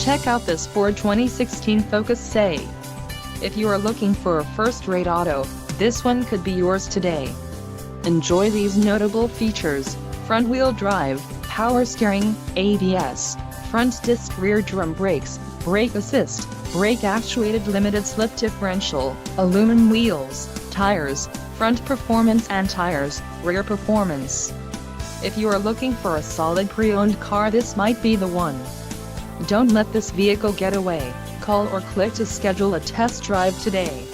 Check out this Ford 2016 Focus SE. If you are looking for a first-rate auto, this one could be yours today. Enjoy these notable features: front-wheel drive, power steering, ABS, front disc rear drum brakes, brake assist, brake actuated limited slip differential, aluminum wheels, tires, front performance and tires, rear performance. If you are looking for a solid pre-owned car, this might be the one. Don't let this vehicle get away. Call or click to schedule a test drive today.